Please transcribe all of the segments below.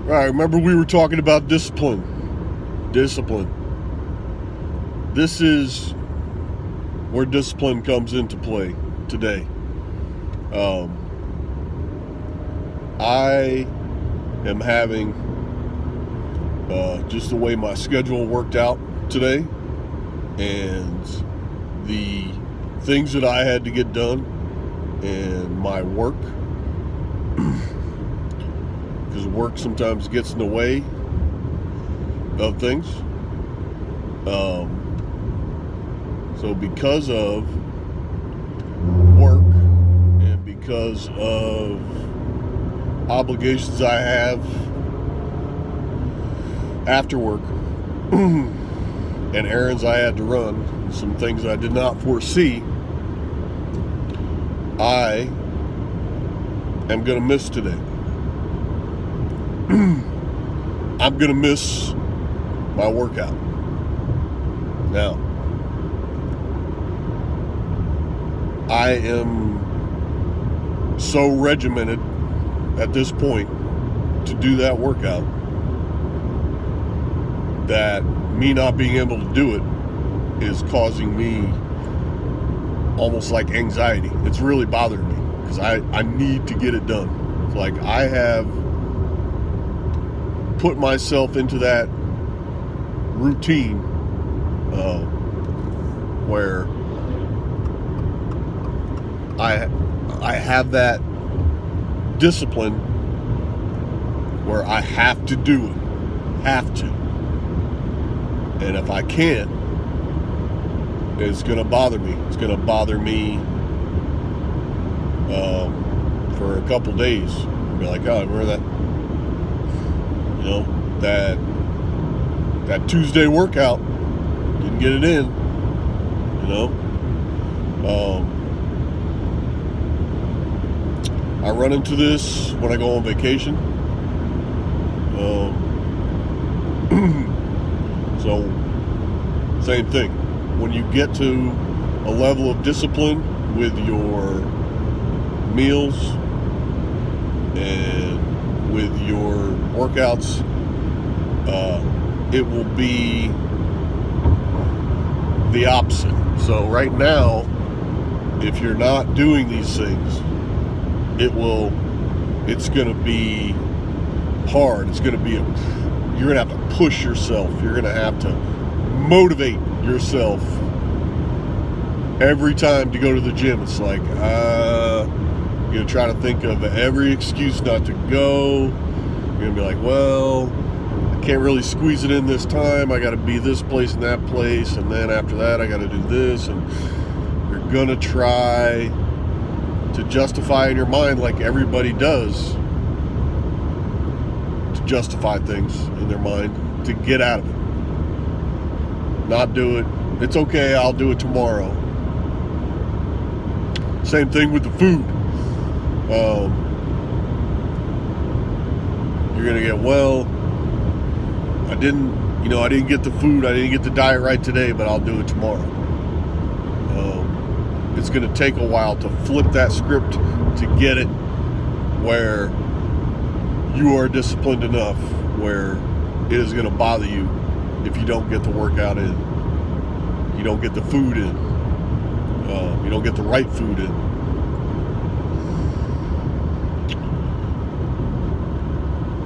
All right, remember we were talking about discipline. Discipline. This is where discipline comes into play today. I am having just the way my schedule worked out today, and the things that I had to get done, and my work, because work sometimes gets in the way of things. So because of work and because of obligations I have after work and errands I had to run, some things I did not foresee, I am going to miss today. I'm going to miss my workout. Now, I am so regimented at this point to do that workout that me not being able to do it is causing me almost like anxiety. It's really bothering me because I need to get it done. It's like I have put myself into that routine where I have that discipline where I have to do it. Have to. And if I can't, it's going to bother me. It's going to bother me for a couple days. I'll be like, oh, remember that? You know, that Tuesday workout, didn't get it in. You know, I run into this when I go on vacation. So, same thing. When you get to a level of discipline with your meals and with your workouts, it will be the opposite. So right now, if you're not doing these things, it's going to be hard. It's going to be you're going to have to push yourself. You're going to have to motivate yourself every time to go to the gym. It's like, you're going to try to think of every excuse not to go. You're going to be like, well, I can't really squeeze it in this time. I got to be this place and that place. And then after that, I got to do this. And you're going to try to justify in your mind, like everybody does, to justify things in their mind to get out of it. Not do it. It's okay, I'll do it tomorrow. Same thing with the food. You're gonna get, well, I didn't get the food, I didn't get the diet right today, but I'll do it tomorrow. It's going to take a while to flip that script to get it where you are disciplined enough where it is going to bother you if you don't get the workout in, you don't get the food in, you don't get the right food in.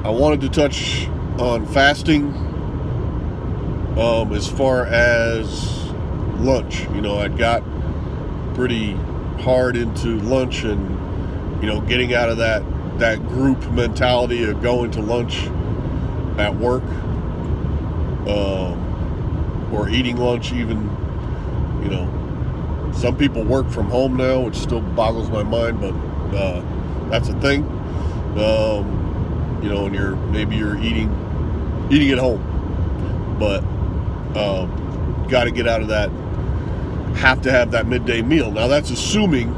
I wanted to touch on fasting as far as lunch. You know, I'd got pretty hard into lunch and, you know, getting out of that group mentality of going to lunch at work, or eating lunch even. You know, some people work from home now, which still boggles my mind, but that's a thing. You know, and you're eating at home, but got to get out of that. Have to have that midday meal. Now that's assuming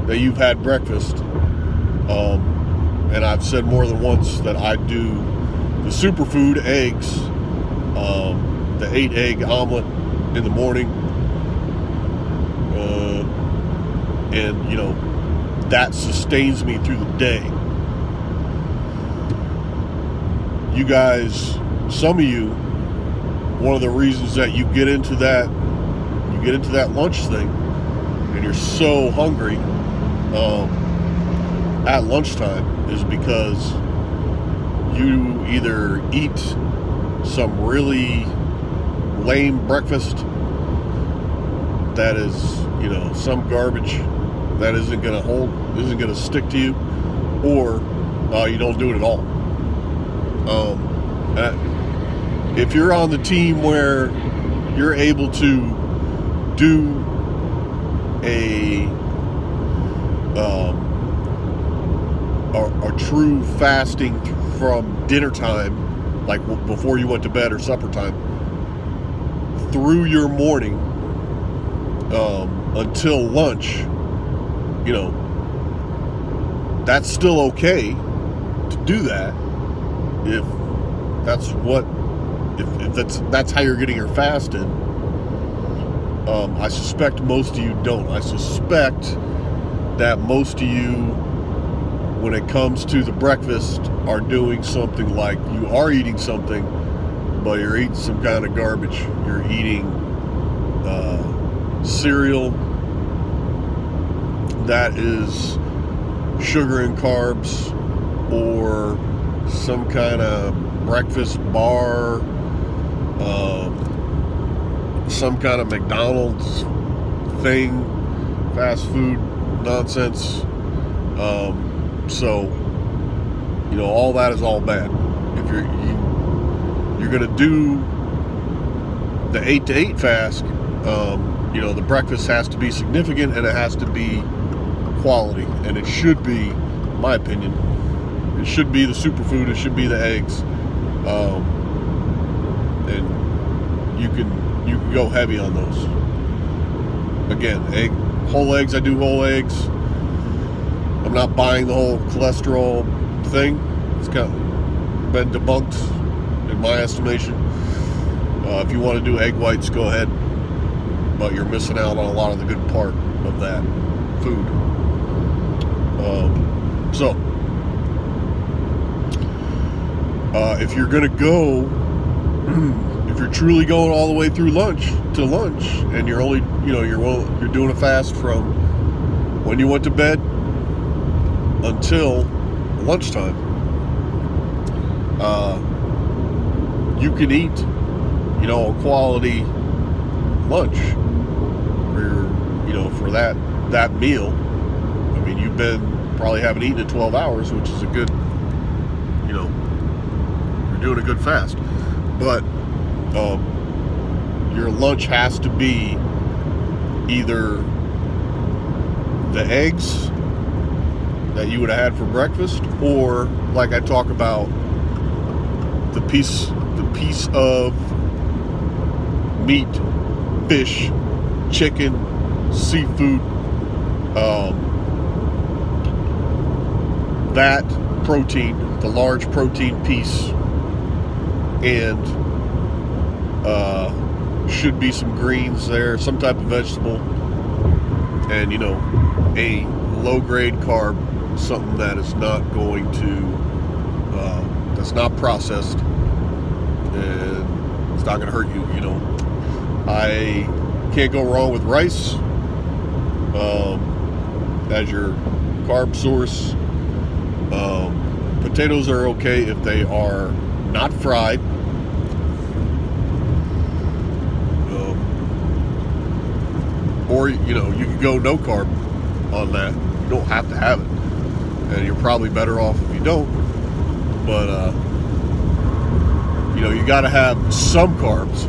that you've had breakfast, and I've said more than once that I do the superfood eggs, the 8-egg omelet in the morning, and you know, that sustains me through the day. you guys, some of you, one of the reasons that you get into that lunch thing and you're so hungry at lunchtime is because you either eat some really lame breakfast that is, some garbage that isn't gonna stick to you, or you don't do it at all. If you're on the team where you're able to do a true fasting from dinner time, like before you went to bed or supper time, through your morning until lunch, that's still okay to do that if that's how you're getting your fast in. I suspect most of you don't. I suspect that most of you, when it comes to the breakfast, are doing something like you are eating something, but you're eating some kind of garbage. You're eating cereal that is sugar and carbs, or some kind of breakfast bar, some kind of McDonald's thing, fast food nonsense. So all that is all bad. If you're gonna do the 8 to 8 fast, the breakfast has to be significant, and it has to be quality, and it should be, in my opinion, it should be the superfood. It should be the eggs, and you can go heavy on those. Again, whole eggs. I do whole eggs. I'm not buying the whole cholesterol thing. It's been debunked in my estimation. If you want to do egg whites, go ahead, but you're missing out on a lot of the good part of that food. If you're gonna go, if you're truly going all the way through lunch, and you're only, you're doing a fast from when you went to bed until lunchtime, you can eat, a quality lunch for that meal. I mean, you probably haven't eaten in 12 hours, which is a good, you're doing a good fast. But your lunch has to be either the eggs that you would have had for breakfast, or like I talk about, the piece of meat, fish, chicken, seafood, that protein, the large protein piece, and should be some greens there, some type of vegetable, and a low grade carb, something that is not going to that's not processed, and it's not going to hurt you. I can't go wrong with rice as your carb source. Potatoes are okay if they are not fried. Or you can go no carb on that. You don't have to have it, and you're probably better off if you don't. But you got to have some carbs.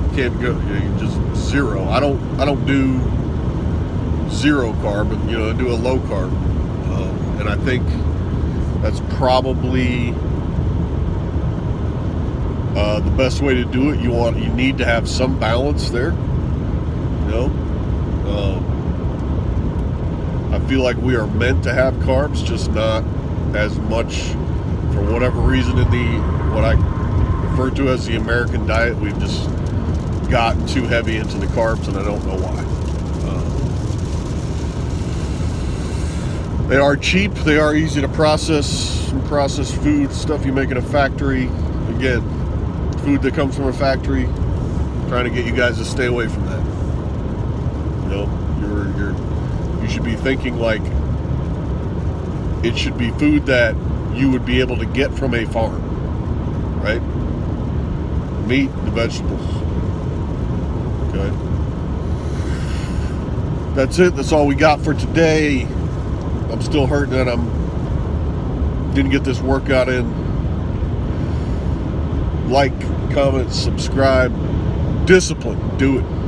You can't go just zero. I don't do zero carb, but I do a low carb, and I think that's probably the best way to do it. You need to have some balance there. I feel like we are meant to have carbs, just not as much, for whatever reason, in what I refer to as the American diet. We've just gotten too heavy into the carbs, and I don't know why. They are cheap, they are easy to process, from processed food, stuff you make in a factory. Again, food that comes from a factory. Trying to get you guys to stay away from that. You know, you should be thinking like it should be food that you would be able to get from a farm, right? Meat, the vegetables. Okay. That's it. That's all we got for today. I'm still hurting that didn't get this workout in. Like, comment, subscribe. Discipline. Do it.